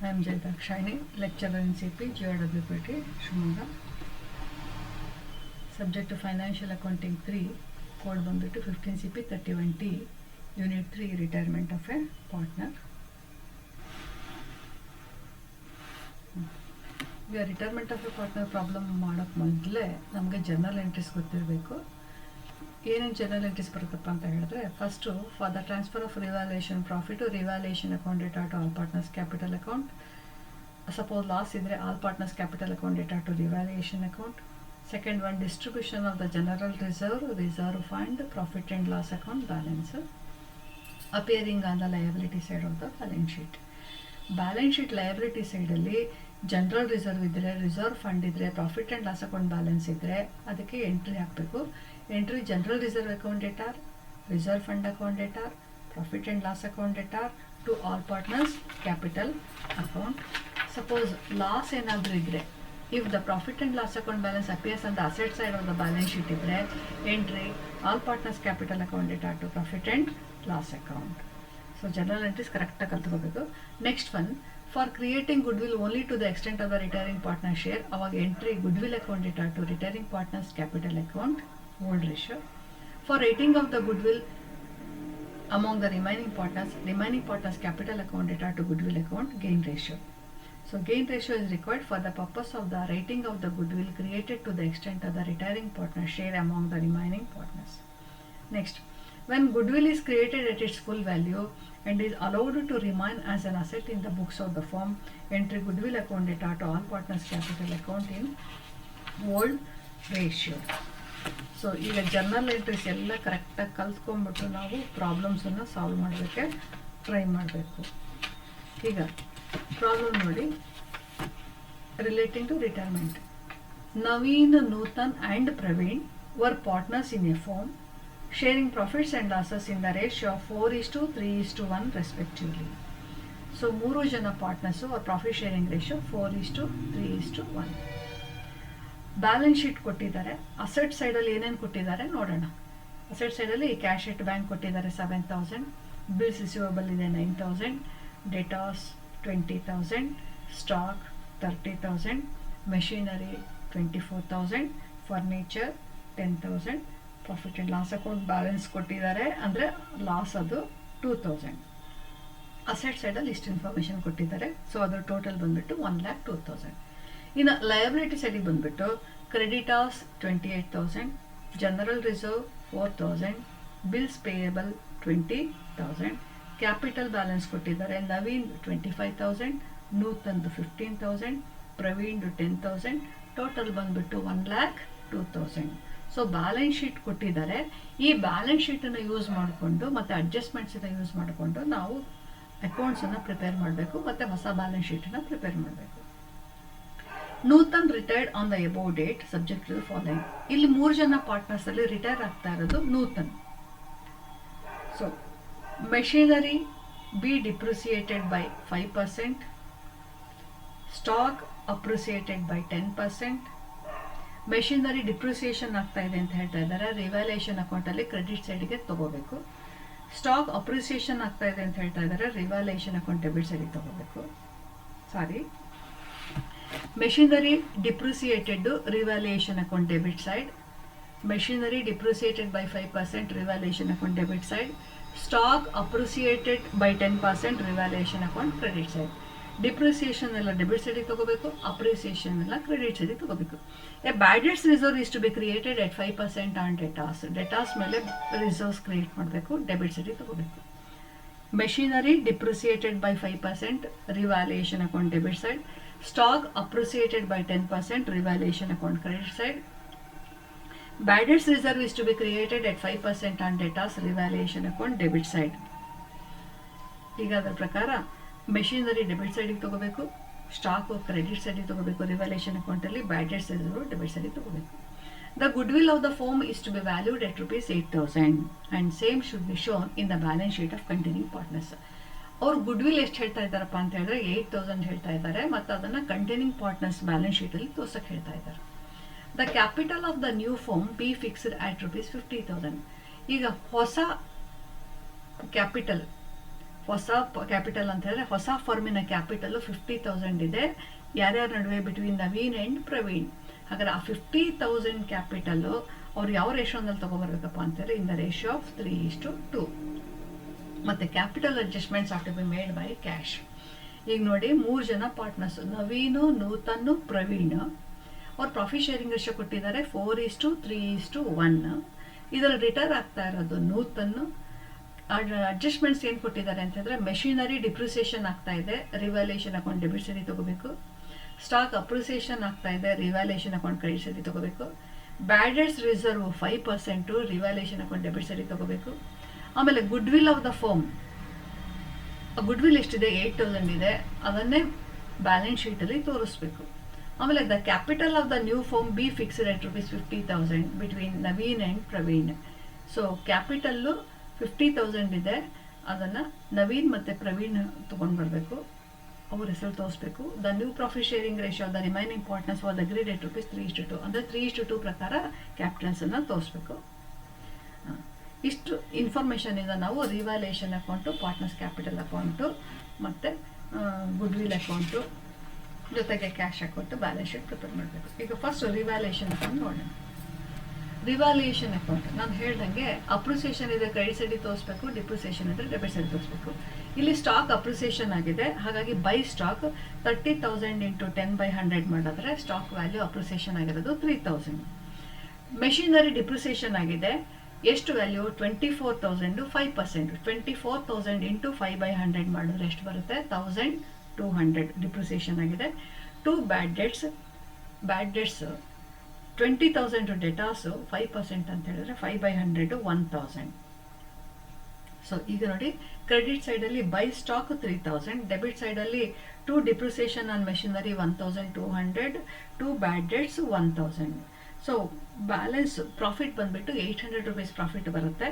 I am J. Dakshayani, lecturer in CP, GRWPT, Shimoga. Subject to Financial Accounting 3, code ಬಂದ್ಬಿಟ್ಟು 15 CP 31T, Unit 3, Retirement of a Partner. ಈಗ retirement of A partner problem ಮಾಡೋಕ್ಕೆ ಮೊದಲೇ ನಮಗೆ journal entries ಗೊತ್ತಿರಬೇಕು. ಏನೇನು journal entries ಬರುತ್ತಪ್ಪ ಅಂತ ಹೇಳಿದ್ರೆ, first for the transfer of revaluation profit revaluation account data to all partners capital account. Suppose loss ಇದ್ದರೆ all partners capital account data to revaluation account. Second one, distribution of the general reserve fund, profit and loss account balance appearing on the liability side of the balance sheet. Balance sheet liability ಸೈಡಲ್ಲಿ general reserve ಇದ್ದರೆ, reserve fund ಇದ್ದರೆ, profit and loss account balance ಇದ್ದರೆ ಅದಕ್ಕೆ entry ಹಾಕಬೇಕು. Entry general reserve account debtor, reserve fund account debtor, profit and loss account debtor to all partners capital account. Suppose loss ಏನಾದರೂ ಇದ್ದರೆ, if the profit and loss account balance appears on the asset side of the balance sheet ಇದ್ದರೆ entry all partners capital account data to profit and loss account. So general entries ಕರೆಕ್ಟಾಗಿ ಕಲ್ತ್ಕೋಬೇಕು. Next one, for creating goodwill only to the extent of the retiring partner share, ಅವಾಗ entry goodwill account data to retiring partners capital account old ratio. For rating of the goodwill among the remaining partners capital account data to goodwill account gain ratio. So gain ratio is required for the purpose of the rating of the goodwill created to the extent of the retiring partner share among the remaining partners. Next, when goodwill is created at its full value and is allowed to remain as an asset in the books of the firm, entry goodwill account data to all partners capital account in old ratio. So ಈಗ journal entries ಎಲ್ಲ ಕರೆಕ್ಟಾಗಿ ಕಲ್ತ್ಕೊಂಡ್ಬಿಟ್ಟು ನಾವು ಪ್ರಾಬ್ಲಮ್ಸನ್ನು solve ಮಾಡೋದಕ್ಕೆ try ಮಾಡಬೇಕು. ಈಗ problem ನೋಡಿ, relating to retirement. Naveen, Nutan and Praveen were partners in a firm sharing profits and losses in the ratio of 4:3:1 respectively. So 3 ಜನ partners ಅವ್ರ profit sharing ratio 4:3:1. Balance sheet ಕೊಟ್ಟಿದ್ದಾರೆ. ಅಸೆಟ್ ಸೈಡಲ್ಲಿ ಏನೇನು ಕೊಟ್ಟಿದ್ದಾರೆ ನೋಡೋಣ. ಅಸೆಟ್ ಸೈಡಲ್ಲಿ ಕ್ಯಾಶ್ ಎಟ್ ಬ್ಯಾಂಕ್ ಕೊಟ್ಟಿದ್ದಾರೆ 7,000, ಬಿಲ್ಸ್ ರಿಸೀವಬಲ್ ಇದೆ 9,000, datas 20,000, stock 30,000, machinery 24,000, furniture 10,000, profit and loss account balance ಕೊಟ್ಟಿದ್ದಾರೆ, ಅಂದರೆ ಲಾಸ್ ಅದು 2,000. ಅಸೆಟ್ ಸೈಡಲ್ಲಿ ಇಷ್ಟು ಇನ್ಫಾರ್ಮೇಷನ್ ಕೊಟ್ಟಿದ್ದಾರೆ. ಸೊ ಅದರ ಟೋಟಲ್ ಬಂದುಬಿಟ್ಟು 1,02,000. ಇನ್ನು ಲಯಬಿಲಿಟಿ ಸೈಡಿಗೆ ಬಂದುಬಿಟ್ಟು creditors 28,000, general reserve 4,000, bills payable 20,000, capital balance ಕೊಟ್ಟಿದ್ದಾರೆ. ನವೀನ್ 25,000, ನೂತನ್ದು 15,000, ಪ್ರವೀಣ್ದು 10,000, ಟೋಟಲ್ ಬಂದುಬಿಟ್ಟು 1,02,000. ಸೊ ಬ್ಯಾಲೆನ್ಸ್ ಶೀಟ್ ಕೊಟ್ಟಿದ್ದಾರೆ. ಈ ಬ್ಯಾಲೆನ್ಸ್ ಶೀಟನ್ನು ಯೂಸ್ ಮಾಡಿಕೊಂಡು ಮತ್ತು ಅಡ್ಜಸ್ಟ್ಮೆಂಟ್ಸನ್ನು ಯೂಸ್ ಮಾಡಿಕೊಂಡು ನಾವು ಅಕೌಂಟ್ಸನ್ನು ಪ್ರಿಪೇರ್ ಮಾಡಬೇಕು ಮತ್ತು ಹೊಸ ಬ್ಯಾಲೆನ್ಸ್ ಶೀಟನ್ನು ಪ್ರಿಪೇರ್ ಮಾಡಬೇಕು. Nutan retired on the above date subject to the following. ಇಲ್ಲಿ 3 ಜನ ಪಾರ್ಟ್ನರ್ಸಲ್ಲಿ ರಿಟೈರ್ ಆಗ್ತಾ ಇರೋದು Nutan. So machinery be depreciated by 5%, stock appreciated by 10%. Machinery depreciation ಆಗ್ತಾ ಇದೆ ಅಂತ ಹೇಳ್ತಾ ಇದ್ದಾರೆ, ರಿವ್ಯಾಲ್ಯೂಯೇಷನ್ ಅಕೌಂಟಲ್ಲಿ ಕ್ರೆಡಿಟ್ ಸೈಡ್ಗೆ ತಗೋಬೇಕು. ಸ್ಟಾಕ್ ಅಪ್ರಿಸಿಯೇಷನ್ ಆಗ್ತಾ ಇದೆ ಅಂತ ಹೇಳ್ತಾ ಇದ್ದಾರೆ, ರಿವ್ಯಾಲ್ಯೂಯೇಷನ್ ಅಕೌಂಟ್ ಡೆಬಿಟ್ ಸೈಡಿಗೆ ತಗೋಬೇಕು. Machinery depreciated, revaluation account debit side. Machinery depreciated by 5%, revaluation account debit side. Stock appreciated by 10%, revaluation account credit side. Depreciation ಎಲ್ಲ ಡೆಬಿಟ್ ಸೈಡಿಗೆ ತಗೋಬೇಕು, ಅಪ್ರಿಸಿಯೇಷನ್ ಎಲ್ಲ ಕ್ರೆಡಿಟ್ ಸೈಡಿಗೆ ತಗೋಬೇಕು. A bad debts reserve is to be created at 5% on debtors. Debtors ಮೇಲೆ reserves create ಮಾಡಬೇಕು, debit ಸೈಡಿಗೆ ತಗೋಬೇಕು. Machinery depreciated by 5%, revaluation account debit side. Stock appreciated by 10%, revaluation account credit side. Bad debts reserve is to be created at 5% on debtors, revaluation account debit side. ಈಗ ಅದರ ಪ್ರಕಾರ machinery debit ಸೈಡಿಗೆ ತಗೋಬೇಕು, stock credit ಸೈಡಿಗೆ ತಗೋಬೇಕು, revaluation ಅಕೌಂಟಲ್ಲಿ ಬ್ಯಾಡ್ debts reserve debit ಸೈಡಿಗೆ ತಗೋಬೇಕು. The goodwill of the firm is to be valued at ₹8,000 and same should be shown in the balance sheet of continuing partners. ಅವ್ರು ಗುಡ್ವಿಲ್ ಎಷ್ಟು ಹೇಳ್ತಾ ಇದ್ದಾರಪ್ಪ ಅಂತ ಹೇಳಿದ್ರೆ 8,000 ಹೇಳ್ತಾ ಇದ್ದಾರೆ, ಮತ್ತು ಅದನ್ನು ಕಂಟಿನ್ಯೂಯಿಂಗ್ ಪಾರ್ಟ್ನರ್ಸ್ ಬ್ಯಾಲೆನ್ಸ್ ಶೀಟಲ್ಲಿ ತೋರ್ಸಕ್ಕೆ ಹೇಳ್ತಾ ಇದ್ದಾರೆ. The capital of the new firm B fixed at ₹50,000. ಈಗ ಹೊಸ ಕ್ಯಾಪಿಟಲ್ ಹೊಸ ಕ್ಯಾಪಿಟಲ್ ಅಂತ ಹೇಳಿದ್ರೆ ಹೊಸ ಫರ್ಮಿನ ಕ್ಯಾಪಿಟಲ್ 50,000 ಇದೆ. ಯಾರ್ಯಾರ ನಡುವೆ? Between Naveen and Praveen. ಹಾಗಾದ್ರೆ ಆ 50,000 ಕ್ಯಾಪಿಟಲ್ಲು ಅವ್ರು ಯಾವ ರೇಷೋನಲ್ಲಿ ತೊಗೊಬರ್ಬೇಕಪ್ಪ ಅಂತಂದರೆ ಇನ್ ದ ರೇಷಿಯೋ ಆಫ್ 3:2. ಮತ್ತು capital adjustments of to be made by cash. ಈಗ ನೋಡಿ 3 ಜನ ಪಾರ್ಟ್ನರ್ಸು, ನವೀನು, ನೂತನ್, ಪ್ರವೀಣ್. ಅವ್ರು ಪ್ರಾಫಿಟ್ ಶೇರಿಂಗ್ ರೇಷಿಯೋ ಕೊಟ್ಟಿದ್ದಾರೆ 4:3:1. ಇದರಲ್ಲಿ ರಿಟರ್ನ್ ಆಗ್ತಾ ಇರೋದು ನೂತನ್. ಅಡ್ಜಸ್ಟ್ಮೆಂಟ್ಸ್ ಏನು ಕೊಟ್ಟಿದ್ದಾರೆ ಅಂತಂದರೆ ಮೆಷಿನರಿ ಡಿಪ್ರಿಸಿಯೇಷನ್ ಆಗ್ತಾ ಇದೆ, ರಿವ್ಯಾಲ್ಯೂಯೇಷನ್ ಅಕೌಂಟ್ ಡೆಬಿಟ್ ಸೈಡ್ ತೊಗೋಬೇಕು. ಸ್ಟಾಕ್ ಅಪ್ರಿಸಿಯೇಷನ್ ಆಗ್ತಾ ಇದೆ, ರಿವ್ಯಾಲ್ಯೂಯೇಷನ್ ಅಕೌಂಟ್ ಕ್ರೆಡಿಟ್ ಸೈಡ್ ತೊಗೋಬೇಕು. ಬ್ಯಾಡ್ debts reserve 5%, revaluation account debit side ತೊಗೋಬೇಕು. ಆಮೇಲೆ good will of the firm, good will ಎಷ್ಟಿದೆ? 8,000 ಇದೆ, ಅದನ್ನೇ ಬ್ಯಾಲೆನ್ಸ್ ಶೀಟಲ್ಲಿ ತೋರಿಸ್ಬೇಕು. ಆಮೇಲೆ the capital of the new firm B fixed at ₹50,000 between Naveen and Praveen. So capital 50,000 ಇದೆ, ಅದನ್ನು ನವೀನ್ ಮತ್ತು ಪ್ರವೀಣ್ ತೊಗೊಂಡು ಬರಬೇಕು, ಅವ್ರ ಹೆಸರು ತೋರಿಸ್ಬೇಕು. The new profit sharing ratio the remaining partners was agreed at ₹3:2. ಅಂದರೆ 3:2 ಪ್ರಕಾರ ಕ್ಯಾಪಿಟಲ್ಸನ್ನು ತೋರಿಸ್ಬೇಕು. ಇಷ್ಟು ಇನ್ಫಾರ್ಮೇಷನ್ ಇಂದ ನಾವು revaluation account, partners capital account ಮತ್ತು ಗುಡ್ ವಿಲ್ ಅಕೌಂಟು ಜೊತೆಗೆ cash account, balance sheet prepare ಮಾಡಬೇಕು. ಈಗ ಫಸ್ಟ್ ರಿವ್ಯಾಲ್ಯೂಯೇಷನ್ ಅಕೌಂಟ್ ನೋಡೋಣ. ರಿವ್ಯಾಲ್ಯೂಯೇಷನ್ ಅಕೌಂಟ್ ನಾನು ಹೇಳ್ದಂಗೆ ಅಪ್ರಿಸಿಯೇಷನ್ ಇದೆ ಕ್ರೆಡಿಟ್ ಸೈಡಿಗೆ ತೋರಿಸ್ಬೇಕು, ಡಿಪ್ರಿಸಿಯೇಷನ್ ಇದ್ದರೆ ಡೆಬಿಟ್ ಸೈಡ್ ತೋರಿಸ್ಬೇಕು. ಇಲ್ಲಿ ಸ್ಟಾಕ್ ಅಪ್ರಿಸಿಯೇಷನ್ ಆಗಿದೆ, ಹಾಗಾಗಿ ಬೈ ಸ್ಟಾಕ್ 30,000 × 10/100 ಮಾಡಿದ್ರೆ ಸ್ಟಾಕ್ ವ್ಯಾಲ್ಯೂ ಅಪ್ರಿಸಿಯೇಷನ್ ಆಗಿರೋದು 3,000. ಮೆಷಿನರಿ ಡಿಪ್ರಿಸಿಯೇಷನ್ ಆಗಿದೆ, ಎಷ್ಟು ವ್ಯಾಲ್ಯೂ? 24,000 5%. 24,000 × 5/100 ಮಾಡಿದ್ರೆ ಎಷ್ಟು ಬರುತ್ತೆ? 1,200 ಡಿಪ್ರಿಸಿಯೇಷನ್ ಆಗಿದೆ. 2 ಬ್ಯಾಡ್ ಡೆಟ್ಸ್ 20,000 ಡೆಟಾಸು 5% ಅಂತ ಹೇಳಿದ್ರೆ 5/100 1,000. ಸೊ ಈಗ ನೋಡಿ, ಕ್ರೆಡಿಟ್ ಸೈಡಲ್ಲಿ ಬೈ ಸ್ಟಾಕ್ 3,000, ಡೆಬಿಟ್ ಸೈಡಲ್ಲಿ 2 depreciation on machinery 1,200, 2 bad debts 1,000. So balance profit ಬಂದುಬಿಟ್ಟು ₹800 ಪ್ರಾಫಿಟ್ ಬರುತ್ತೆ.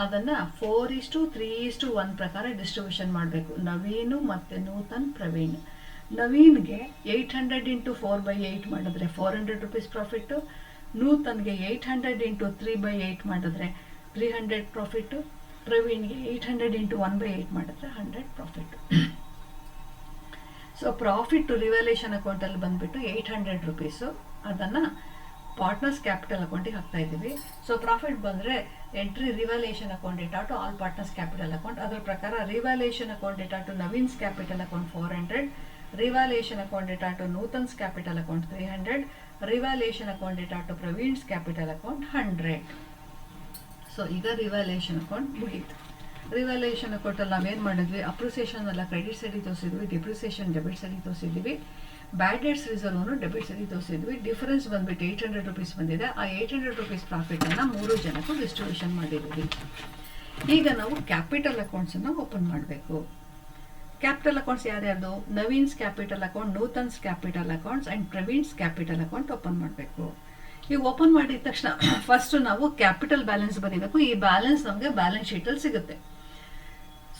ಅದನ್ನು 4:3:1 ಪ್ರಕಾರ ಡಿಸ್ಟ್ರಿಬ್ಯೂಷನ್ ಮಾಡಬೇಕು. ನವೀನು ಮತ್ತು ನೂತನ್, ಪ್ರವೀಣ್. ನವೀನ್ಗೆ 800 × 4/8 ಮಾಡಿದ್ರೆ ₹400 ಪ್ರಾಫಿಟ್ಟು. ನೂತನ್ಗೆ 800 × 3/8 ಮಾಡಿದ್ರೆ 300 ಪ್ರಾಫಿಟ್ಟು. ಪ್ರವೀಣ್ಗೆ 800 × 1/8 ಮಾಡಿದ್ರೆ 100 ಪ್ರಾಫಿಟ್ಟು. ಸೊ ಪ್ರಾಫಿಟ್ಟು ರಿವ್ಯಾಲ್ಯೂಯೇಷನ್ ಅಕೌಂಟಲ್ಲಿ ಬಂದುಬಿಟ್ಟು ₹800. ಅದನ್ನು ಪಾರ್ಟ್ನರ್ಸ್ ಕ್ಯಾಪಿಟಲ್ ಅಕೌಂಟಿಗೆ ಹಾಕ್ತಾ ಇದ್ದೀವಿ. ಸೊ ಪ್ರಾಫಿಟ್ ಬಂದರೆ entry revaluation account data to all partners capital account. ಅದರ ಪ್ರಕಾರ revaluation account data to Naveen's capital account 400, revaluation account data to Nutan's capital account 300, revaluation account data to Praveen's capital account 100. So ಈಗ revaluation account ಮುಗೀತು. Revaluation ಅಕೌಂಟಲ್ಲಿ ನಾವೇನು ಮಾಡಿದ್ವಿ? Appreciation ಎಲ್ಲ credit ಸೈಡಿಗೆ ತೋರಿಸಿದ್ವಿ, depreciation debit ಸೈಡಿಗೆ ತೋರಿಸಿದ್ವಿ, ಬ್ಯಾಡ್ ಡೆಟ್ಸ್ ರಿಸರ್ವ್ನು ಡೆಬಿಟ್ ಸೈಡಿಗೆ ತೋರಿಸಿದ್ವಿ. ಡಿಫರೆನ್ಸ್ ಬಂದುಬಿಟ್ಟು ₹800 ಬಂದಿದೆ. ಆ ₹800 ಪ್ರಾಫಿಟನ್ನು 3 ಜನಕ್ಕೂ ಡಿಸ್ಟ್ರಿಬ್ಯೂಷನ್ ಮಾಡಿದ್ದೀವಿ. ಈಗ ನಾವು ಕ್ಯಾಪಿಟಲ್ ಅಕೌಂಟ್ಸನ್ನು ಓಪನ್ ಮಾಡಬೇಕು. ಕ್ಯಾಪಿಟಲ್ ಅಕೌಂಟ್ಸ್ ಯಾರ್ಯಾರ್ದು? Naveen's capital account, Nutan's capital accounts and Praveen's capital account open ಮಾಡಬೇಕು. ಈಗ ಓಪನ್ ಮಾಡಿದ ತಕ್ಷಣ ಫಸ್ಟ್ ನಾವು ಕ್ಯಾಪಿಟಲ್ ಬ್ಯಾಲೆನ್ಸ್ ಬರೀಬೇಕು. ಈ ಬ್ಯಾಲೆನ್ಸ್ ನಮಗೆ ಬ್ಯಾಲೆನ್ಸ್ ಶೀಟಲ್ಲಿ ಸಿಗುತ್ತೆ.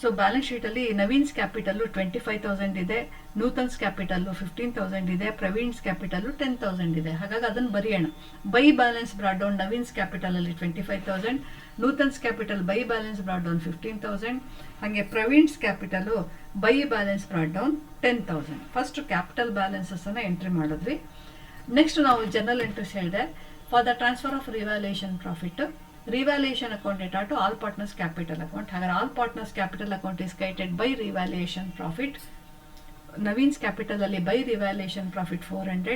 ಸೊ ಬ್ಯಾಲೆನ್ಸ್ ಶೀಟಲ್ಲಿ ನವೀನ್ಸ್ ಕ್ಯಾಪಿಟಲ್ಲು 25,000 ಇದೆ, ನೂತನ್ಸ್ ಕ್ಯಾಪಿಟಲ್ಲು 15,000 ಇದೆ, ಪ್ರವೀಣ್ಸ್ ಕ್ಯಾಪಿಟಲ್ಲು 10,000 ಇದೆ. ಹಾಗಾಗಿ ಅದನ್ನು ಬರೆಯೋಣ. By balance brought down Naveen's ಕ್ಯಾಪಿಟಲಲ್ಲಿ 25,000, Nutan's capital by balance brought down 15,000, ಹಾಗೆ Praveen's capital by balance brought down 10,000. First capital ಬ್ಯಾಲೆನ್ಸನ್ನು ಎಂಟ್ರಿ ಮಾಡಿದ್ವಿ. ನೆಕ್ಸ್ಟ್ ನಾವು ಜನರಲ್ ಎಂಟ್ರೀಸ್ ಹೇಳಿದೆ. For the transfer of revaluation profit, revaluation account data to all partners capital account. ಹಾಗಾದ್ರೆ all partners capital account is created by revaluation profit. Naveen's ಕ್ಯಾಪಿಟಲಲ್ಲಿ by revaluation profit 400,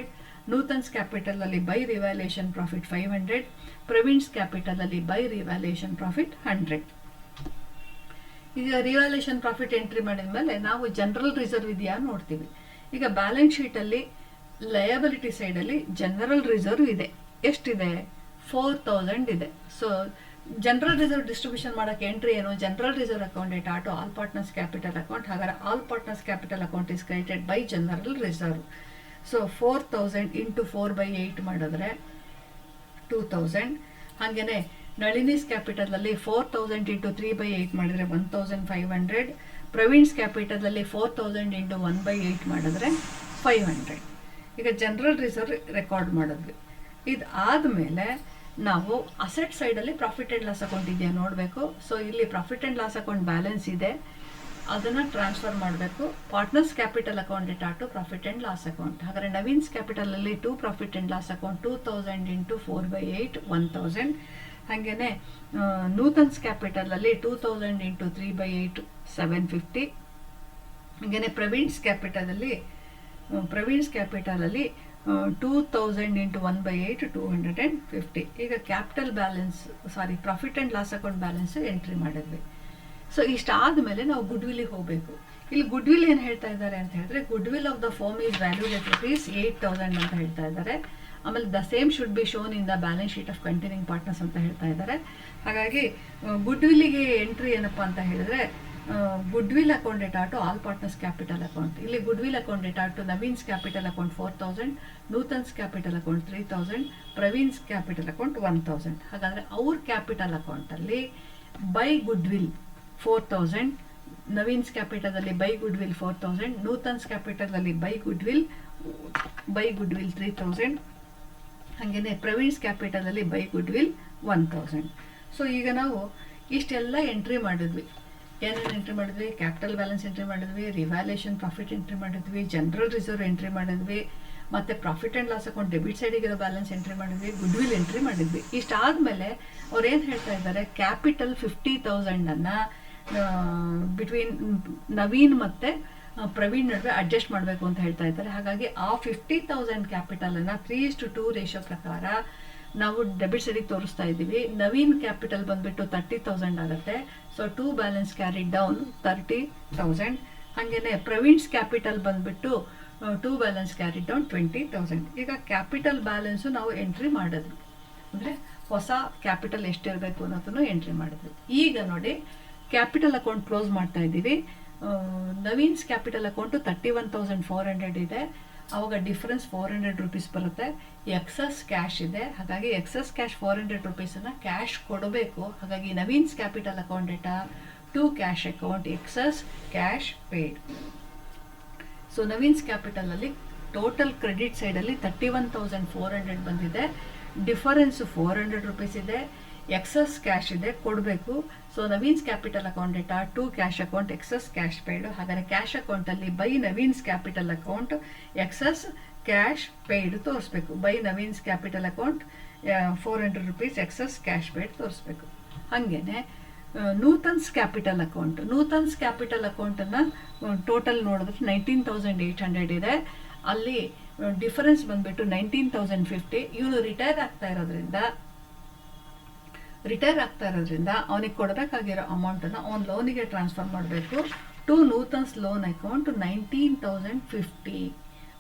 Nutan's ಕ್ಯಾಪಿಟಲಲ್ಲಿ by revaluation profit 500, Praveen's ಕ್ಯಾಪಿಟಲಲ್ಲಿ by revaluation profit 100. ಈಗ revaluation profit entry ಮಾಡಿದ ಮೇಲೆ ನಾವು general reserve ಇದೆಯಾ ನೋಡ್ತೀವಿ. ಈಗ ಬ್ಯಾಲೆನ್ಸ್ ಶೀಟಲ್ಲಿ ಲಯಬಿಲಿಟಿ ಸೈಡಲ್ಲಿ ಜನರಲ್ ರಿಸರ್ವ್ ಇದೆ. ಎಷ್ಟಿದೆ? 4,000 ಇದೆ. ಸೊ ಜನರಲ್ ರಿಸರ್ವ್ ಡಿಸ್ಟ್ರಿಬ್ಯೂಷನ್ ಮಾಡೋಕ್ಕೆ ಎಂಟ್ರಿ ಏನು? General reserve account data to all partners capital account. ಹಾಗಾದ್ರೆ all partners capital account is created by general reserve. So 4,000 × 4/8 ಮಾಡಿದ್ರೆ 2,000. ಹಾಗೆಯೇ ನಳಿನೀಸ್ ಕ್ಯಾಪಿಟಲಲ್ಲಿ 4,000 × 3/8 ಮಾಡಿದರೆ 1,500, ಪ್ರವೀಣ್ಸ್ ಕ್ಯಾಪಿಟಲಲ್ಲಿ 4,000 × 1/8 ಮಾಡಿದ್ರೆ 500. ಈಗ ಜನರಲ್ ರಿಸರ್ವ್ ರೆಕಾರ್ಡ್ ಮಾಡಿದ್ವಿ. ಇದಾದಮೇಲೆ ನಾವು ಅಸೆಟ್ ಸೈಡಲ್ಲಿ ಪ್ರಾಫಿಟ್ ಆ್ಯಂಡ್ ಲಾಸ್ ಅಕೌಂಟ್ ಇದೆಯಾ ನೋಡಬೇಕು. ಸೊ ಇಲ್ಲಿ profit and loss account balance ಇದೆ. ಅದನ್ನು ಟ್ರಾನ್ಸ್ಫರ್ ಮಾಡಬೇಕು partners capital account data to profit and loss account. ಹಾಗಾದರೆ ನವೀನ್ಸ್ ಕ್ಯಾಪಿಟಲಲ್ಲಿ to profit and loss account 2000 into 4/8 1000. ಹಾಗೆಯೇ ನೂತನ್ಸ್ ಕ್ಯಾಪಿಟಲಲ್ಲಿ 2000 ಇಂಟು 3/8 750. ಹಾಗೆಯೇ ಪ್ರವೀಣ್ಸ್ ಕ್ಯಾಪಿಟಲಲ್ಲಿ 2000 ಇಂಟು 1/8 250. ಈಗ capital balance profit and loss account balance entry ಮಾಡಿದ್ವಿ. So ಇಷ್ಟಾದಮೇಲೆ ನಾವು ಗುಡ್ವಿಲ್ಲಿಗೆ ಹೋಗಬೇಕು. ಇಲ್ಲಿ ಗುಡ್ವಿಲ್ ಏನು ಹೇಳ್ತಾ ಇದ್ದಾರೆ ಅಂತ ಹೇಳಿದ್ರೆ, goodwill of the firm is valued at ₹8,000 ಅಂತ ಹೇಳ್ತಾ ಇದ್ದಾರೆ. ಆಮೇಲೆ the same should be shown in the balance sheet of continuing partners ಅಂತ ಹೇಳ್ತಾ ಇದ್ದಾರೆ. ಹಾಗಾಗಿ ಗುಡ್ವಿಲ್ಲಿಗೆ ಎಂಟ್ರಿ ಏನಪ್ಪ ಅಂತ ಹೇಳಿದ್ರೆ, goodwill account data to all partners capital account. ಇಲ್ಲಿ goodwill account data to Naveen's capital account 4000, Nutan's capital account 3000, Praveen's capital account 1000. ಹಾಗಾದರೆ ಅವ್ರ ಕ್ಯಾಪಿಟಲ್ ಅಕೌಂಟಲ್ಲಿ ಬೈ ಗುಡ್ವಿಲ್ 4000, ನವೀನ್ಸ್ ಕ್ಯಾಪಿಟಲಲ್ಲಿ ಬೈ ಗುಡ್ವಿಲ್ 4000, ನೂತನ್ಸ್ ಕ್ಯಾಪಿಟಲಲ್ಲಿ ಬೈ ಗುಡ್ವಿಲ್ 3000, ಹಾಗೆಯೇ ಪ್ರವೀಣ್ಸ್ ಕ್ಯಾಪಿಟಲಲ್ಲಿ ಬೈ ಗುಡ್ವಿಲ್ 1000. ಸೊ ಈಗ ನಾವು ಇಷ್ಟೆಲ್ಲ ಎಂಟ್ರಿ ಮಾಡಿದ್ವಿ. ಏನೇನು ಎಂಟ್ರಿ ಮಾಡಿದ್ವಿ? ಕ್ಯಾಪಿಟಲ್ ಬ್ಯಾಲೆನ್ಸ್ ಎಂಟ್ರಿ ಮಾಡಿದ್ವಿ, ರಿವ್ಯಾಲ್ಯೂಯೇಷನ್ ಪ್ರಾಫಿಟ್ ಎಂಟ್ರಿ ಮಾಡಿದ್ವಿ, ಜನರಲ್ ರಿಸರ್ವ್ ಎಂಟ್ರಿ ಮಾಡಿದ್ವಿ, ಮತ್ತು profit and loss account debit ಸೈಡಿಗಿರೋ ಬ್ಯಾಲೆನ್ಸ್ ಎಂಟ್ರಿ ಮಾಡಿದ್ವಿ, ಗುಡ್ವಿಲ್ ಎಂಟ್ರಿ ಮಾಡಿದ್ವಿ. ಇಷ್ಟಾದಮೇಲೆ ಅವ್ರು ಏನು ಹೇಳ್ತಾ ಇದ್ದಾರೆ, ಕ್ಯಾಪಿಟಲ್ 50,000 ಬಿಟ್ವೀನ್ ನವೀನ್ ಮತ್ತು ಪ್ರವೀಣ್ ನಡುವೆ ಅಡ್ಜಸ್ಟ್ ಮಾಡಬೇಕು ಅಂತ ಹೇಳ್ತಾ ಇದ್ದಾರೆ. ಹಾಗಾಗಿ ಆ 50,000 ಕ್ಯಾಪಿಟಲನ್ನು 3:2 ರೇಷೋ ಪ್ರಕಾರ ನಾವು ಡೆಬಿಟ್ ಸೈಡಿಗೆ ತೋರಿಸ್ತಾ ಇದ್ದೀವಿ. ನವೀನ್ ಕ್ಯಾಪಿಟಲ್ ಬಂದುಬಿಟ್ಟು 30,000 ಆಗುತ್ತೆ. So 2 balance carry down 30,000. ಹಾಗೆಯೇ ಪ್ರವೀಣ್ಸ್ ಕ್ಯಾಪಿಟಲ್ ಬಂದುಬಿಟ್ಟು 2 ಬ್ಯಾಲೆನ್ಸ್ ಕ್ಯಾರಿ ಡೌನ್ 20,000. ಈಗ ಕ್ಯಾಪಿಟಲ್ ಬ್ಯಾಲೆನ್ಸು ನಾವು ಎಂಟ್ರಿ ಮಾಡಿದ್ವಿ, ಅಂದರೆ ಹೊಸ ಕ್ಯಾಪಿಟಲ್ ಎಷ್ಟಿರಬೇಕು ಅನ್ನೋದನ್ನು ಎಂಟ್ರಿ ಮಾಡಿದ್ವಿ. ಈಗ ನೋಡಿ ಕ್ಯಾಪಿಟಲ್ ಅಕೌಂಟ್ ಕ್ಲೋಸ್ ಮಾಡ್ತಾ ಇದ್ದೀವಿ. ನವೀನ್ಸ್ ಕ್ಯಾಪಿಟಲ್ ಅಕೌಂಟು 31,400 ಇದೆ. ಆವಾಗ ಡಿಫ್ರೆನ್ಸ್ 400 ರೂಪೀಸ್ ಬರುತ್ತೆ. ಎಕ್ಸಸ್ ಕ್ಯಾಶ್ ಇದೆ, ಹಾಗಾಗಿ ಎಕ್ಸಸ್ ಕ್ಯಾಶ್ 400 ರೂಪೀಸನ್ನು ಕ್ಯಾಶ್ ಕೊಡಬೇಕು. ಹಾಗಾಗಿ Naveen's capital account data to cash account excess cash paid. So Naveen's ಕ್ಯಾಪಿಟಲಲ್ಲಿ ಟೋಟಲ್ ಕ್ರೆಡಿಟ್ ಸೈಡಲ್ಲಿ 31,400 ಬಂದಿದೆ. ಡಿಫರೆನ್ಸು 400 ರೂಪೀಸ್ ಇದೆ. ಎಕ್ಸಸ್ ಕ್ಯಾಶ್ ಇದೆ, ಕೊಡಬೇಕು. So Naveen's capital account data to cash account excess cash paid. ಹಾಗಾದರೆ ಕ್ಯಾಶ್ ಅಕೌಂಟಲ್ಲಿ by Naveen's capital account excess cash paid ತೋರಿಸ್ಬೇಕು. By Naveen's capital account 400 rupees excess cash paid ತೋರಿಸ್ಬೇಕು. ಹಾಗೇನೆ ನೂತನ್ಸ್ ಕ್ಯಾಪಿಟಲ್ ಅಕೌಂಟನ್ನು ಟೋಟಲ್ ನೋಡಿದ್ರೆ 19,800 ಇದೆ. ಅಲ್ಲಿ ಡಿಫರೆನ್ಸ್ ಬಂದುಬಿಟ್ಟು 19,050. ಇವನು ರಿಟೈರ್ ಆಗ್ತಾ ಇರೋದ್ರಿಂದ ಅವನಿಗೆ ಕೊಡಬೇಕಾಗಿರೋ ಅಮೌಂಟನ್ನು ಅವ್ನ ಲೋನಿಗೆ ಟ್ರಾನ್ಸ್ಫರ್ ಮಾಡಬೇಕು. ಟು ನೂತನ್ಸ್ ಲೋನ್ ಅಕೌಂಟ್ 19,050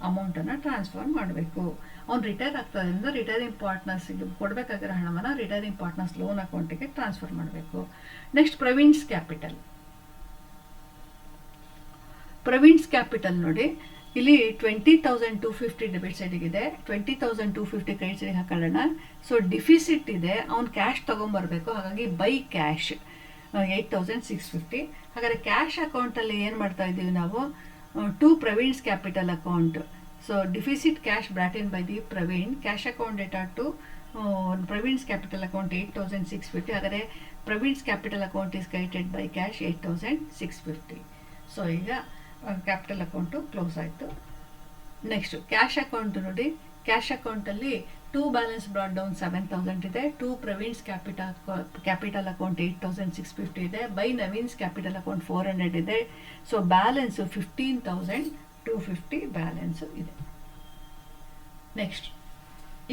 ಅಮೌಂಟನ್ನು ಟ್ರಾನ್ಸ್ಫರ್ ಮಾಡಬೇಕು. ಅವ್ನು ರಿಟೈರ್ ಆಗ್ತಾದ್ರಿಂದ ರಿಟೈರಿಂಗ್ ಪಾರ್ಟ್ನರ್ಸಿಗೆ ಕೊಡಬೇಕಾಗಿರೋ ಹಣವನ್ನು ರಿಟೈರಿಂಗ್ ಪಾರ್ಟ್ನರ್ಸ್ ಲೋನ್ ಅಕೌಂಟಿಗೆ ಟ್ರಾನ್ಸ್ಫರ್ ಮಾಡಬೇಕು. ನೆಕ್ಸ್ಟ್ ಪ್ರವೀಣ್ಸ್ ಕ್ಯಾಪಿಟಲ್ ನೋಡಿ, ಇಲ್ಲಿ 20,250 ಡೆಬಿಟ್ ಸೈಡಿಗಿದೆ, 20,250 ಕ್ರೆಡಿಟ್ ಸೈಡಿಗೆ ಹಾಕೊಳ್ಳೋಣ. ಸೊ ಡಿಫಿಸಿಟ್ ಇದೆ, ಅವ್ನು ಕ್ಯಾಶ್ ತೊಗೊಂಬರ್ಬೇಕು. ಹಾಗಾಗಿ ಬೈ ಕ್ಯಾಶ್ 8,650. ಹಾಗಾದರೆ ಕ್ಯಾಶ್ ಅಕೌಂಟಲ್ಲಿ ಏನು ಮಾಡ್ತಾ ಇದ್ದೀವಿ ನಾವು, to Praveen's capital account. So deficit cash brought in by the Praveen, cash account data to Praveen's capital account 8,650. ಹಾಗಾದರೆ Praveen's capital account is credited by cash 8,650. So ಈಗ ಕ್ಯಾಪಿಟಲ್ ಅಕೌಂಟು ಕ್ಲೋಸ್ ಆಯಿತು. ನೆಕ್ಸ್ಟು ಕ್ಯಾಶ್ ಅಕೌಂಟ್ ನೋಡಿ, ಕ್ಯಾಶ್ ಅಕೌಂಟಲ್ಲಿ ಟು ಬ್ಯಾಲೆನ್ಸ್ ಬ್ರಾಟ್ ಡೌನ್ 7,000 ಇದೆ. To Praveen's capital account 8,650 ಇದೆ. By Naveen's capital account 400 ಇದೆ. So balance 15,250 balance ಇದೆ. Next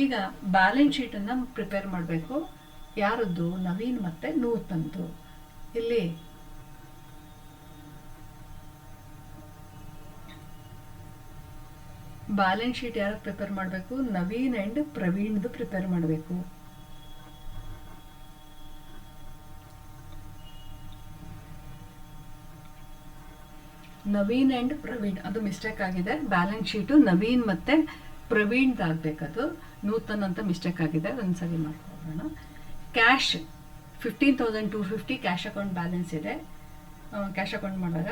ಈಗ ಬ್ಯಾಲೆನ್ಸ್ ಶೀಟನ್ನು ಪ್ರಿಪೇರ್ ಮಾಡಬೇಕು. ಯಾರದ್ದು? ನವೀನ್ ಮತ್ತು ನೂತನ್ದು. ಇಲ್ಲಿ ಬ್ಯಾಲೆನ್ಸ್ ಶೀಟ್ ಯಾರು ಪ್ರಿಪೇರ್ ಮಾಡಬೇಕು? ನವೀನ್ ಆ್ಯಂಡ್ ಪ್ರವೀಣ್ದು ಪ್ರಿಪೇರ್ ಮಾಡಬೇಕು. ನವೀನ್ ಆ್ಯಂಡ್ ಪ್ರವೀಣ್, ಅದು ಮಿಸ್ಟೇಕ್ ಆಗಿದೆ. ಬ್ಯಾಲೆನ್ಸ್ ಶೀಟು ನವೀನ್ ಮತ್ತು ಪ್ರವೀಣ್ದಾಗಬೇಕದು, ನೂತನ್ ಅಂತ ಮಿಸ್ಟೇಕ್ ಆಗಿದೆ, ಅದನ್ನು ಸರಿ ಮಾಡ್ಕೊಳ್ಳೋಣ. ಕ್ಯಾಶ್ 15,250 ಕ್ಯಾಶ್ ಅಕೌಂಟ್ ಬ್ಯಾಲೆನ್ಸ್ ಇದೆ. ಕ್ಯಾಶ್ ಅಕೌಂಟ್ ಮಾಡುವಾಗ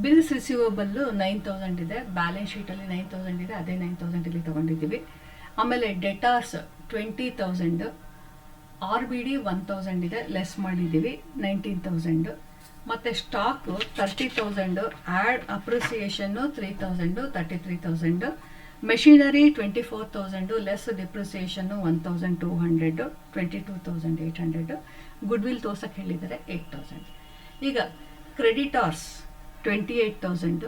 ಬಿಲ್ಸ್ ರಿಸೀವಬಲ್ಲು 9,000 ಇದೆ. ಬ್ಯಾಲೆನ್ಸ್ ಶೀಟಲ್ಲಿ 9,000 ಇದೆ, ಅದೇ 9,000 ಇಲ್ಲಿ ತೊಗೊಂಡಿದ್ದೀವಿ. ಆಮೇಲೆ ಡೆಟಾರ್ಸ್ 20,000, RBD 1,000 ಇದೆ, ಲೆಸ್ ಮಾಡಿದ್ದೀವಿ 19,000. ಮತ್ತು ಸ್ಟಾಕು 30,000, ಆ್ಯಡ್ ಅಪ್ರಿಸಿಯೇಷನ್ನು 3,000, 33,000, ಮೆಷಿನರಿ 24,000 ಲೆಸ್ ಡಿಪ್ರಿಸಿಯೇಷನ್ನು 1,200, 22,800, ಗುಡ್ ವಿಲ್ ತೋರ್ಸಕ್ಕೆ ಹೇಳಿದ್ದಾರೆ 8,000. ಈಗ ಕ್ರೆಡಿಟಾರ್ಸ್ 28,000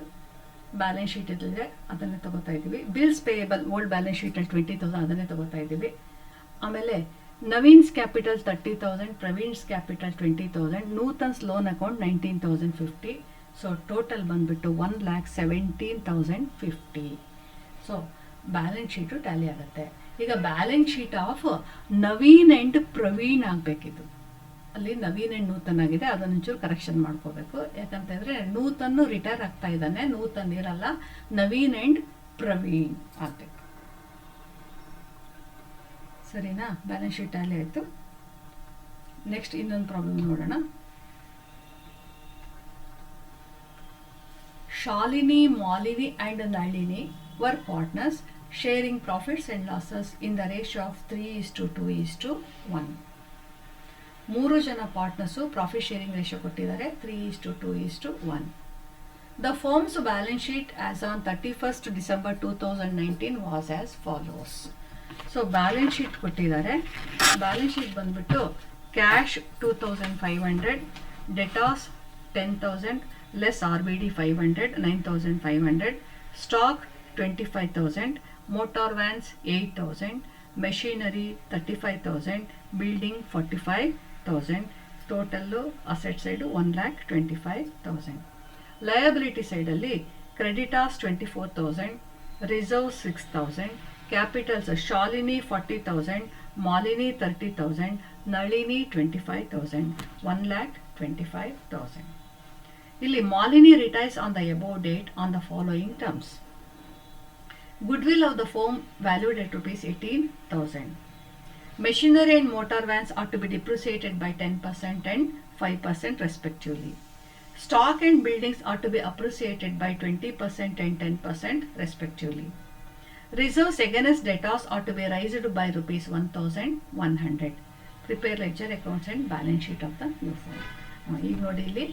ಬ್ಯಾಲೆನ್ಸ್ ಶೀಟ್ ಇದ್ದರೆ ಅದನ್ನೇ ತಗೋತಾ ಇದ್ದೀವಿ. ಬಿಲ್ಸ್ ಪೇಯಬಲ್ ಓಲ್ಡ್ ಬ್ಯಾಲೆನ್ಸ್ ಶೀಟಲ್ಲಿ 20,000 ಅದನ್ನೇ ತಗೋತಾ ಇದ್ದೀವಿ. ಆಮೇಲೆ Naveen's capital 30,000, Praveen's capital 20,000, Nutan's loan account 19,050. So total ಬಂದುಬಿಟ್ಟು 1,17,050. ಸೊ ಬ್ಯಾಲೆನ್ಸ್ ಶೀಟು ಟ್ಯಾಲಿ ಆಗುತ್ತೆ. ಈಗ balance sheet of Naveen and Praveen ಆಗಬೇಕಿತ್ತು. ಅಲ್ಲಿ ನವೀನ್ ಆ್ಯಂಡ್ ನೂತನ್ ಆಗಿದೆ, ಅದನ್ನೊಂಚೂರು ಕರೆಕ್ಷನ್ ಮಾಡ್ಕೋಬೇಕು. ಯಾಕಂತಂದರೆ ನೂತನ್ನು ರಿಟೈರ್ ಆಗ್ತಾ ಇದ್ದಾನೆ, ನೂತನ್ ಇರಲ್ಲ, ನವೀನ್ ಆ್ಯಂಡ್ ಪ್ರವೀಣ್ ಆಗಬೇಕು. ಸರಿನಾ? ಬ್ಯಾಲೆನ್ಸ್ ಶೀಟ್ ಟ್ಯಾಲಿ ಆಯಿತು. ನೆಕ್ಸ್ಟ್ ಇನ್ನೊಂದು ಪ್ರಾಬ್ಲಮ್ ನೋಡೋಣ. Shalini, Malini and Nalini were partners sharing profits and losses in the ratio of 3:2:1. 3 ಜನ ಪಾರ್ಟ್ನರ್ಸು ಪ್ರಾಫಿಟ್ ಶೇರಿಂಗ್ ರೇಷಿಯೋ ಕೊಟ್ಟಿದ್ದಾರೆ 3:2:1. The firm's balance sheet as on 31st December 2019 was as follows. So balance sheet ಕೊಟ್ಟಿದ್ದಾರೆ. Balance sheet ಬಂದ್ಬಿಟ್ಟು cash 2,500, ಡೆಟಾಸ್ 10,000 less RBD 500, 9,500, stock 25,000, motor vans 8,000, machinery 35,000, building 45,000, total asset side 1,25,000. Liability side alli creditors 24,000, reserves 6,000, capitals Shalini 40,000, Malini 30,000, Nalini 25,000, 1,25,000. Illi Malini retires on the above date on the following terms. Goodwill of the firm valued at rupees 18,000. Machinery and motor vans are to be depreciated by 10% and 5% respectively. Stock and buildings are to be appreciated by 20% and 10% respectively. Reserves against debtors are to be raised by rupees 1,100. Prepare ledger accounts and balance sheet of the new firm. ಈಗ ನೋಡಿ ಇಲ್ಲಿ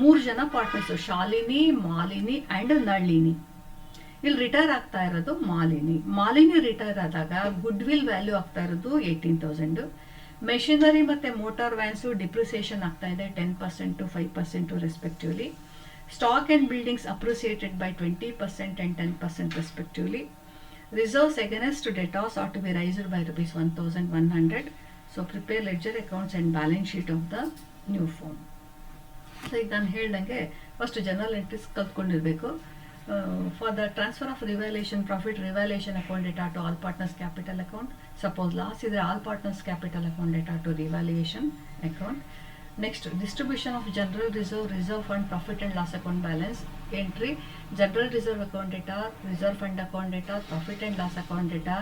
3 ಜನ partners, Shalini, Malini and Nalini. ಇಲ್ಲಿ retire ಆಗ್ತಾ ಇರೋದು Malini retire ಆದಾಗ good will value ಆಗ್ತಾ ಇರೋದು 18,000. ಮೆಷಿನರಿ ಮತ್ತು ಮೋಟಾರ್ ವ್ಯಾನ್ಸು ಡಿಪ್ರಿಸಿಯೇಷನ್ ಆಗ್ತಾ ಇದೆ 10% to 5% respectively. Stock and buildings appreciated by 20% and 10% respectively. Reserves against debtors are to be raised by rupees 1,100. So prepare ledger accounts and balance sheet of the new firm. So ಈಗ ನಾನು ಹೇಳ್ದಂಗೆ first general entries ಕಲ್ತ್ಕೊಂಡಿರಬೇಕು. For the transfer of revaluation profit, revaluation account data to all partners capital account. Suppose loss is all partners capital account data to revaluation account. Next, distribution of general reserve, reserve fund, profit and loss account balance entry. General reserve account data, reserve fund account data, profit and loss account data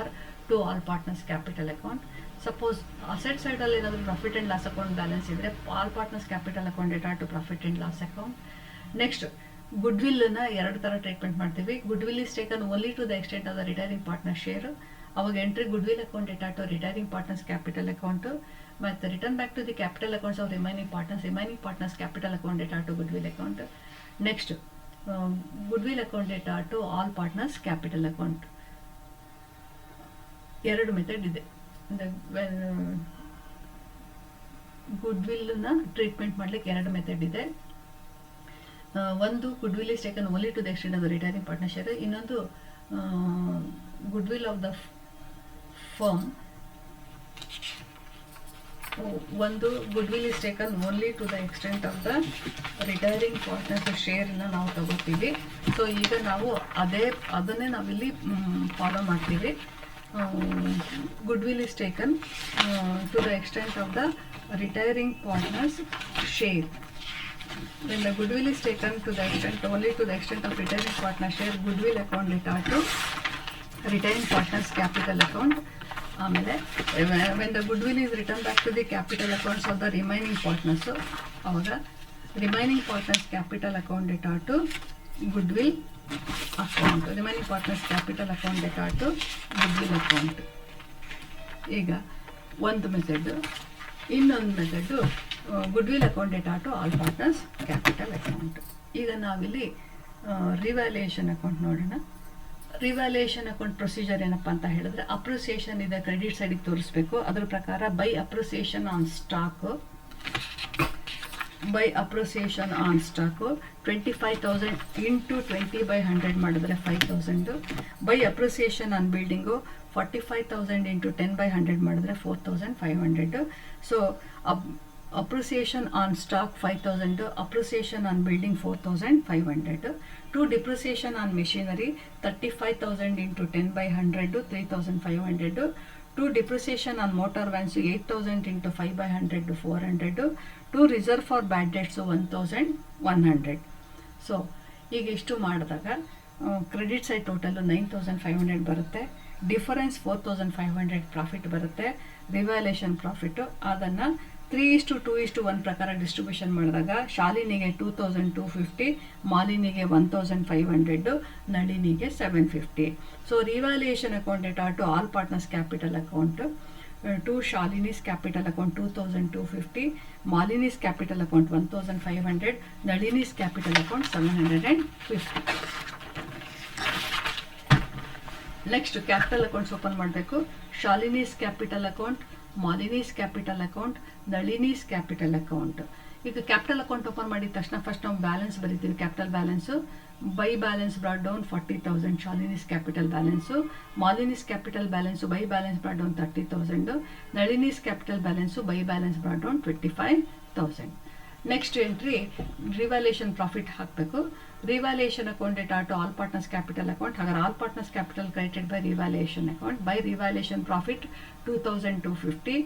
to all partners capital account. Suppose asset side alli enadru profit and loss account balance idre all partners capital account data to profit and loss account. Next, ಗುಡ್ ವಿಲ್ನ 2 ಥರ treatment ಮಾಡ್ತೀವಿ. Goodwill is taken only to the extent of the retiring partner share. ಅವಾಗ entry goodwill account data to retiring partners capital account, ಮತ್ತು return back to the capital accounts of remaining partners capital account data to goodwill account. Next, goodwill account data to all partners capital account. 2 method ಇದೆ. ಗುಡ್ ವಿಲ್ನ treatment ಮಾಡಲಿಕ್ಕೆ 2 method ಇದೆ. ಒಂದು goodwill is taken only to the extent of the retiring partner share. ಇನ್ನೊಂದು goodwill of the firm. ಒಂದು goodwill is taken only to the extent of the retiring partners ಶೇರ್ನ ನಾವು ತಗೋತೀವಿ. So ಈಗ ನಾವು ಅದನ್ನೇ ನಾವಿಲ್ಲಿ follow ಮಾಡ್ತೀವಿ. Goodwill is taken to the extent of the retiring partners share. When the goodwill is taken to the extent only to the extent of retaining partner share, goodwill account data to retaining partners capital account. When the goodwill is returned back to the capital accounts of the remaining partners, so remaining partners capital account data to goodwill account. Remaining partners capital account data to goodwill account. ಈಗ ಒಂದು method. ಇನ್ನೊಂದು method goodwill account data to all partners capital account. ಈಗ ನಾವಿಲ್ಲಿ revaluation account ನೋಡೋಣ. Revaluation account procedure ಏನಪ್ಪ ಅಂತ ಹೇಳಿದ್ರೆ, appreciation ಇದೆ ಕ್ರೆಡಿಟ್ ಸೈಡಿಗೆ ತೋರಿಸ್ಬೇಕು. ಅದರ ಪ್ರಕಾರ by appreciation on stock, by appreciation on stock 25,000 into 20/100 ಮಾಡಿದ್ರೆ 5,000. By appreciation on building 45,000 into 10/100 ಮಾಡಿದ್ರೆ 4,500. So appreciation on stock 5,000, appreciation on building 4,500. To depreciation on machinery 35,000 into 10/100 3,500. To depreciation on motor vans 8,000 into 5/100 400. To reserve for bad debts 1,100. So ಈಗ ಇಷ್ಟು ಮಾಡಿದಾಗ credit side total 9,500 ಬರುತ್ತೆ. Difference 4,500 profit ಬರುತ್ತೆ. Revaluation profit ಅದನ್ನು 3:2:1 ಪ್ರಕಾರ distribution ಮಾಡಿದಾಗ ಶಾಲಿನಿಗೆ 2,250, ಮಾಲಿನಿಗೆ 1,500, ನಳಿನಿಗೆ 750. So revaluation account data to all partners capital account to Shalini's capital account 2,250, Malini's capital account 1,500, Nalini's capital account 750. Next capital accounts open ಮಾಡಬೇಕು. Shalini's capital account, Malini's capital account, Nalini's capital account. ಈಗ capital account open ಮಾಡಿದ ತಕ್ಷಣ ಫಸ್ಟ್ ನಾವು balance ಬರೀತೀವಿ. Capital balance by balance brought down 40,000 Shalini's capital balance, Malini's capital balance by balance brought down 30,000, Nalini's capital balance by balance brought down 25,000. Next entry revaluation profit ಹಾಕಬೇಕು. Revaluation account data to all partners capital account. ಹಾಗಾದ್ರೆ all partners capital credited by revaluation account. By revaluation profit 2,250,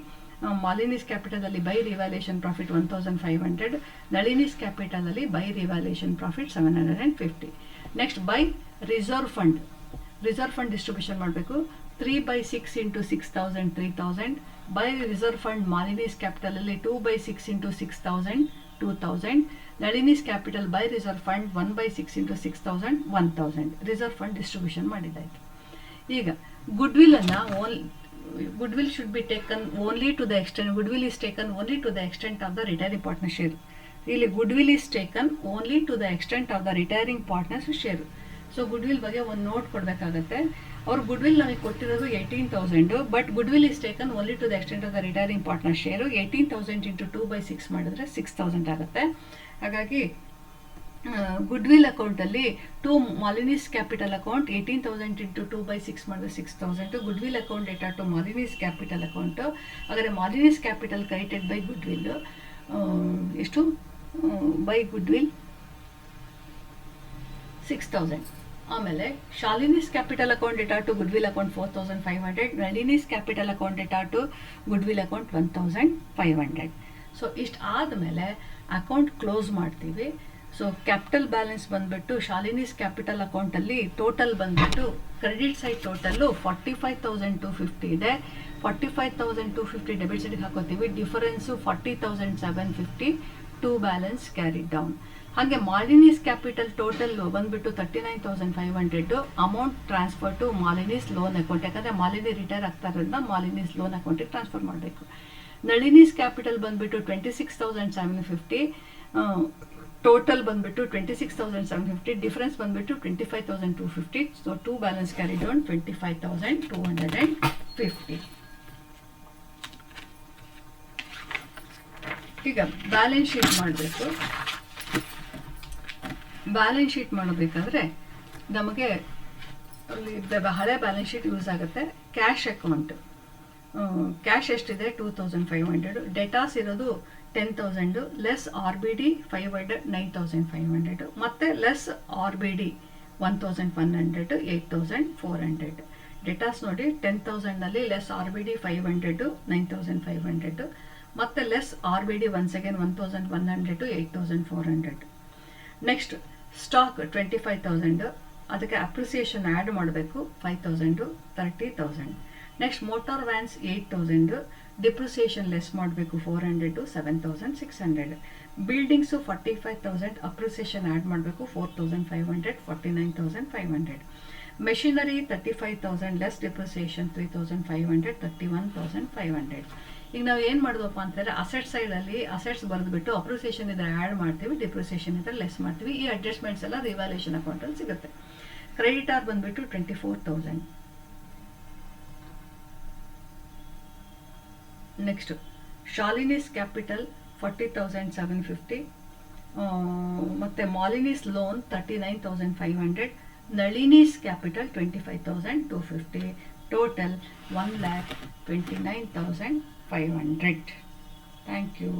Malini's ಕ್ಯಾಪಿಟಲಲ್ಲಿ by revaluation profit 1,500, Nalini's ಕ್ಯಾಪಿಟಲಲ್ಲಿ by revaluation profit 750. Next by reserve fund, reserve fund distribution ಮಾಡಬೇಕು. 3/6 into 6,000 3,000. By reserve fund Malini's ಕ್ಯಾಪಿಟಲಲ್ಲಿ 2/6 into 6,000 2,000. Nalini's capital by reserve fund 1/6 into 6,000 1,000. Reserve fund distribution ಮಾಡಿದ್ದಾಯಿತು. ಈಗ ಗುಡ್ವಿಲ್ಲನ್ನು goodwill should be taken only to the extent, goodwill is taken only to the extent of the retiring partner share. Really goodwill is taken only to the extent of the retiring partner's share. So goodwill ಬಗ್ಗೆ ಒಂದು note ಕೊಡಬೇಕಾಗತ್ತೆ. ಅವ್ರ goodwill ನಮಗೆ ಕೊಟ್ಟಿರೋದು 18,000, but goodwill is taken only to the extent of the retiring partner share. 18,000 into 2/6 ಮಾಡಿದ್ರೆ 6,000 ಆಗುತ್ತೆ. ಹಾಗಾಗಿ goodwill ಅಕೌಂಟಲ್ಲಿ to Malini's capital account 18,000 into 2/6 ಮಾಡಿದ್ರೆ 6,000. Goodwill account data to Malini's capital account. ಹಾಗಾದರೆ Malini's capital credited by goodwill ಎಷ್ಟು? By goodwill 6,000. ಆಮೇಲೆ Shalini's capital account data to goodwill account 4,500, Nalini's capital account data to goodwill account 1,500. So ಇಷ್ಟು ಆದಮೇಲೆ ಅಕೌಂಟ್ ಕ್ಲೋಸ್ ಮಾಡ್ತೀವಿ. So capital balance ಬಂದುಬಿಟ್ಟು Shalini's capital ಅಕೌಂಟಲ್ಲಿ total ಬಂದುಬಿಟ್ಟು credit side total 45,250 ಇದೆ. 45,250 ಡೆಬಿಟ್ ಸೈಡ್ಗೆ ಹಾಕೋತೀವಿ. Difference 40,750 to balance carry down. ಹಾಗೆ ಮಾಲಿನೀಸ್ ಕ್ಯಾಪಿಟಲ್ ಟೋಟಲ್ ಬಂದುಬಿಟ್ಟು 39,500 amount transfer to Malini's loan account. ಯಾಕಂದರೆ ಮಾಲಿನಿ ರಿಟೈರ್ ಆಗ್ತಾ ಇರೋದ್ರಿಂದ ಮಾಲಿನೀಸ್ ಲೋನ್ ಅಕೌಂಟಿಗೆ ಟ್ರಾನ್ಸ್ಫರ್ ಮಾಡಬೇಕು. ನಳಿನೀಸ್ ಕ್ಯಾಪಿಟಲ್ ಬಂದುಬಿಟ್ಟು 26,750, ಟೋಟಲ್ ಬಂದುಬಿಟ್ಟು 26,750, ಡಿಫರೆನ್ಸ್ ಬಂದುಬಿಟ್ಟು 25,250. So to balance carry down 25,250. ಈಗ ಬ್ಯಾಲೆನ್ಸ್ ಶೀಟ್ ಮಾಡಬೇಕು. ಬ್ಯಾಲೆನ್ಸ್ ಶೀಟ್ ಮಾಡಬೇಕಾದ್ರೆ ನಮಗೆ ಹಳೆ ಬ್ಯಾಲೆನ್ಸ್ ಶೀಟ್ ಯೂಸ್ ಆಗುತ್ತೆ. ಕ್ಯಾಶ್ ಅಕೌಂಟ್, ಕ್ಯಾಶ್ ಎಷ್ಟಿದೆ? 2,500. ಡೆಟಾಸ್ ಇರೋದು 10,000, ಲೆಸ್ RBD 500 9,500, ಮತ್ತು ಲೆಸ್ RBD 1,100 8,400. ಡೆಟಾಸ್ ನೋಡಿ 10,000ನಲ್ಲಿ ಲೆಸ್ RBD 500 9,500, ಮತ್ತು less RBD once again 1,100 8,400. Next stock 25,000, ಅದಕ್ಕೆ ಅಪ್ರಿಸಿಯೇಷನ್ ಆ್ಯಡ್ ಮಾಡಬೇಕು 5,000 30,000. Next motor wands 8,000, depreciation less ಮಾಡಬೇಕು 400 7,600. ಬಿಲ್ಡಿಂಗ್ಸು 45,000, ಅಪ್ರಿಸಿಯೇಷನ್ ಆ್ಯಡ್ ಮಾಡಬೇಕು 4,500 49,500. Machinery 35,000, less depreciation 3,500 31,500. ಈಗ ನಾವು ಏನು ಮಾಡಿದ್ವಪ್ಪ ಅಂತಂದರೆ ಅಸೆಟ್ ಸೈಡಲ್ಲಿ ಅಸೆಟ್ಸ್ ಬರೆದುಬಿಟ್ಟು ಅಪ್ರಿಸಿಯೇಷನ್ ಇದ್ರೆ ಆ್ಯಡ್ ಮಾಡ್ತೀವಿ, ಡಿಪ್ರಿಸಿಯೇಷನ್ ಇದ್ರೆ ಲೆಸ್ ಮಾಡ್ತೀವಿ. ಈ ಅಡ್ಜಸ್ಟ್ಮೆಂಟ್ಸ್ ಎಲ್ಲ ರಿವ್ಯಾಲ್ಯೂಷನ್ ಅಕೌಂಟಲ್ಲಿ ಸಿಗುತ್ತೆ. ಕ್ರೆಡಿಟಾರ್ ಬಂದುಬಿಟ್ಟು 24,000. ನೆಕ್ಸ್ಟು ಶಾಲಿನೀಸ್ ಕ್ಯಾಪಿಟಲ್ 40,750, ಮತ್ತು Malini's loan 39,500, Nalini's capital 25,250, total 1,29,500. Thank you.